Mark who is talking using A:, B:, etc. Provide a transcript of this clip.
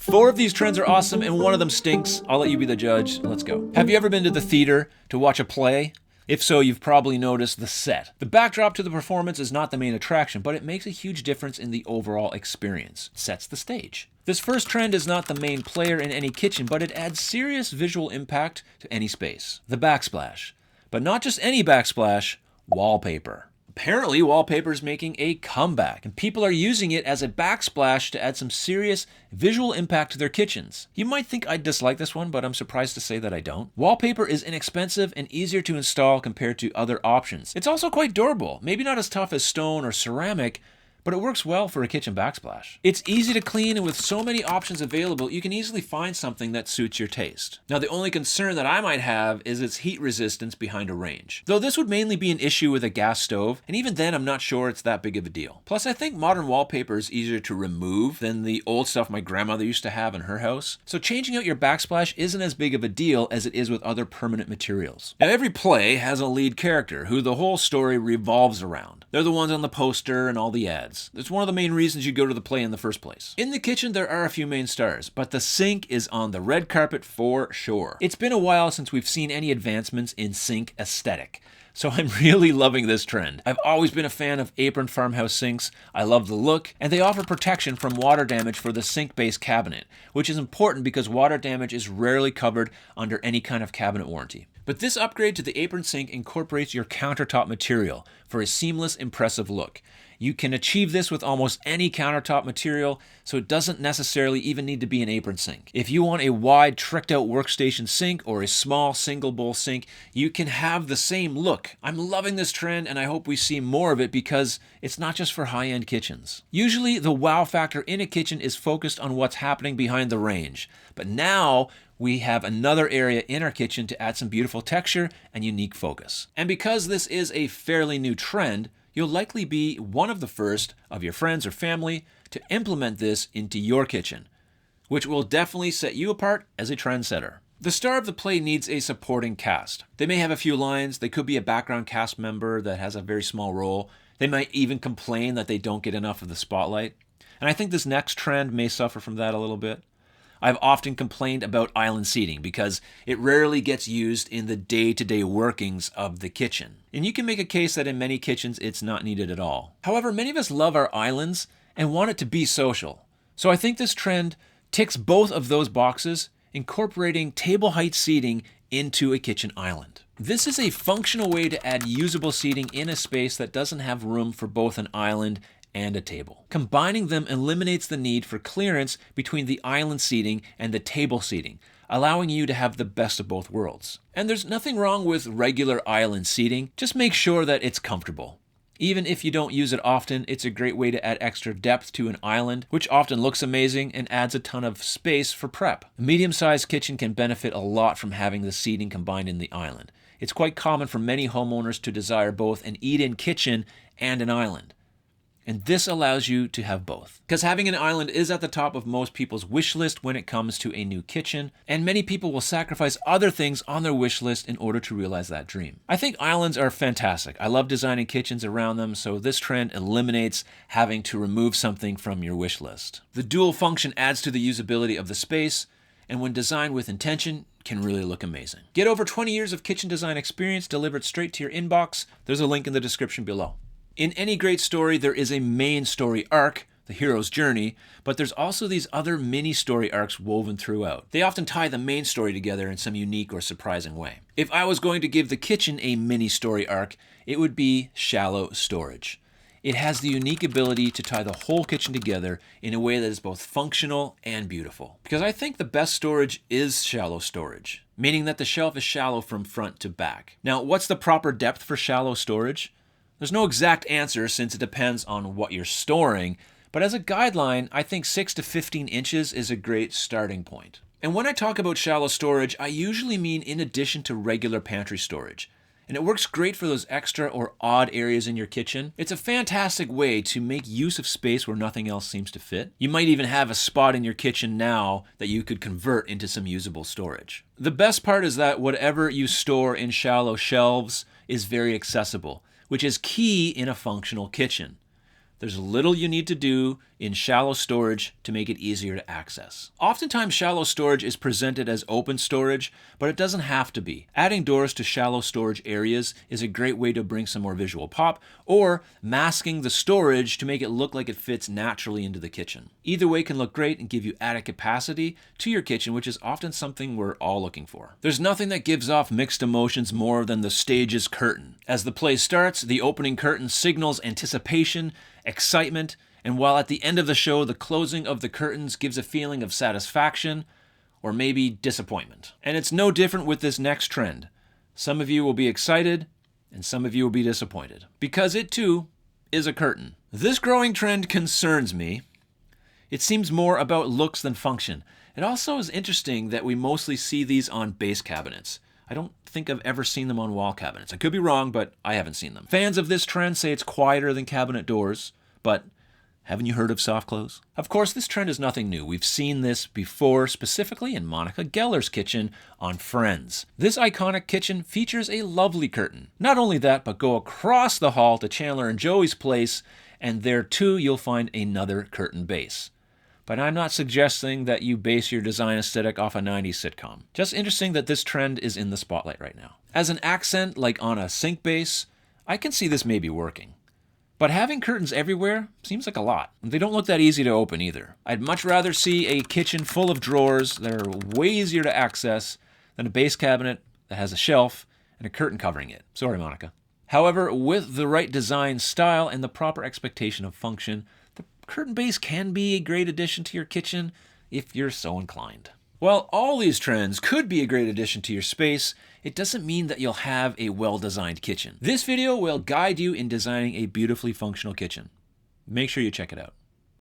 A: 4 of these trends are awesome and 1 of them stinks. I'll let you be the judge. Let's go. Have you ever been to the theater to watch a play? If so, you've probably noticed the set. The backdrop to the performance is not the main attraction, but it makes a huge difference in the overall experience. It sets the stage. This first trend is not the main player in any kitchen, but it adds serious visual impact to any space. The backsplash. But not just any backsplash, wallpaper. Apparently, wallpaper is making a comeback, and people are using it as a backsplash to add some serious visual impact to their kitchens. You might think I'd dislike this one, but I'm surprised to say that I don't. Wallpaper is inexpensive and easier to install compared to other options. It's also quite durable, maybe not as tough as stone or ceramic, but it works well for a kitchen backsplash. It's easy to clean, and with so many options available, you can easily find something that suits your taste. Now, the only concern that I might have is its heat resistance behind a range. Though this would mainly be an issue with a gas stove, and even then I'm not sure it's that big of a deal. Plus, I think modern wallpaper is easier to remove than the old stuff my grandmother used to have in her house. So changing out your backsplash isn't as big of a deal as it is with other permanent materials. Now, every play has a lead character who the whole story revolves around. They're the ones on the poster and all the ads. It's one of the main reasons you go to the play in the first place. In the kitchen, there are a few main stars, but the sink is on the red carpet for sure. It's been a while since we've seen any advancements in sink aesthetic, so I'm really loving this trend. I've always been a fan of apron farmhouse sinks. I love the look, and they offer protection from water damage for the sink-based cabinet, which is important because water damage is rarely covered under any kind of cabinet warranty. But this upgrade to the apron sink incorporates your countertop material for a seamless, impressive look. You can achieve this with almost any countertop material, so it doesn't necessarily even need to be an apron sink. If you want a wide, tricked-out workstation sink or a small single-bowl sink, you can have the same look. I'm loving this trend, and I hope we see more of it because it's not just for high-end kitchens. Usually, the wow factor in a kitchen is focused on what's happening behind the range, but now we have another area in our kitchen to add some beautiful texture and unique focus. And because this is a fairly new trend, you'll likely be one of the first of your friends or family to implement this into your kitchen, which will definitely set you apart as a trendsetter. The star of the play needs a supporting cast. They may have a few lines, they could be a background cast member that has a very small role, they might even complain that they don't get enough of the spotlight. And I think this next trend may suffer from that a little bit. I've often complained about island seating because it rarely gets used in the day-to-day workings of the kitchen. And you can make a case that in many kitchens it's not needed at all. However, many of us love our islands and want it to be social. So I think this trend ticks both of those boxes, incorporating table height seating into a kitchen island. This is a functional way to add usable seating in a space that doesn't have room for both an island and a table. Combining them eliminates the need for clearance between the island seating and the table seating, allowing you to have the best of both worlds. And there's nothing wrong with regular island seating, just make sure that it's comfortable. Even if you don't use it often, it's a great way to add extra depth to an island, which often looks amazing and adds a ton of space for prep. A medium-sized kitchen can benefit a lot from having the seating combined in the island. It's quite common for many homeowners to desire both an eat-in kitchen and an island. And this allows you to have both. Because having an island is at the top of most people's wish list when it comes to a new kitchen, and many people will sacrifice other things on their wish list in order to realize that dream. I think islands are fantastic. I love designing kitchens around them, so this trend eliminates having to remove something from your wish list. The dual function adds to the usability of the space, and when designed with intention, can really look amazing. Get over 20 years of kitchen design experience delivered straight to your inbox. There's a link in the description below. In any great story, there is a main story arc, the hero's journey, but there's also these other mini story arcs woven throughout. They often tie the main story together in some unique or surprising way. If I was going to give the kitchen a mini story arc, it would be shallow storage. It has the unique ability to tie the whole kitchen together in a way that is both functional and beautiful. Because I think the best storage is shallow storage, meaning that the shelf is shallow from front to back. Now, what's the proper depth for shallow storage? There's no exact answer since it depends on what you're storing, but as a guideline, I think 6 to 15 inches is a great starting point. And when I talk about shallow storage, I usually mean in addition to regular pantry storage. And it works great for those extra or odd areas in your kitchen. It's a fantastic way to make use of space where nothing else seems to fit. You might even have a spot in your kitchen now that you could convert into some usable storage. The best part is that whatever you store in shallow shelves is very accessible, which is key in a functional kitchen. There's little you need to do in shallow storage to make it easier to access. Oftentimes, shallow storage is presented as open storage, but it doesn't have to be. Adding doors to shallow storage areas is a great way to bring some more visual pop, or masking the storage to make it look like it fits naturally into the kitchen. Either way can look great and give you added capacity to your kitchen, which is often something we're all looking for. There's nothing that gives off mixed emotions more than the stage's curtain. As the play starts, the opening curtain signals anticipation, excitement, and while at the end of the show, the closing of the curtains gives a feeling of satisfaction or maybe disappointment. And it's no different with this next trend. Some of you will be excited and some of you will be disappointed because it too is a curtain. This growing trend concerns me. It seems more about looks than function. It also is interesting that we mostly see these on base cabinets. I don't think I've ever seen them on wall cabinets. I could be wrong, but I haven't seen them. Fans of this trend say it's quieter than cabinet doors, but haven't you heard of soft close? Of course, this trend is nothing new. We've seen this before, specifically in Monica Geller's kitchen on Friends. This iconic kitchen features a lovely curtain. Not only that, but go across the hall to Chandler and Joey's place, and there too you'll find another curtain base. But I'm not suggesting that you base your design aesthetic off a 90s sitcom. Just interesting that this trend is in the spotlight right now. As an accent, like on a sink base, I can see this maybe working. But having curtains everywhere seems like a lot. They don't look that easy to open either. I'd much rather see a kitchen full of drawers that are way easier to access than a base cabinet that has a shelf and a curtain covering it. Sorry, Monica. However, with the right design style and the proper expectation of function, the curtain base can be a great addition to your kitchen if you're so inclined. While all these trends could be a great addition to your space, it doesn't mean that you'll have a well-designed kitchen. This video will guide you in designing a beautifully functional kitchen. Make sure you check it out.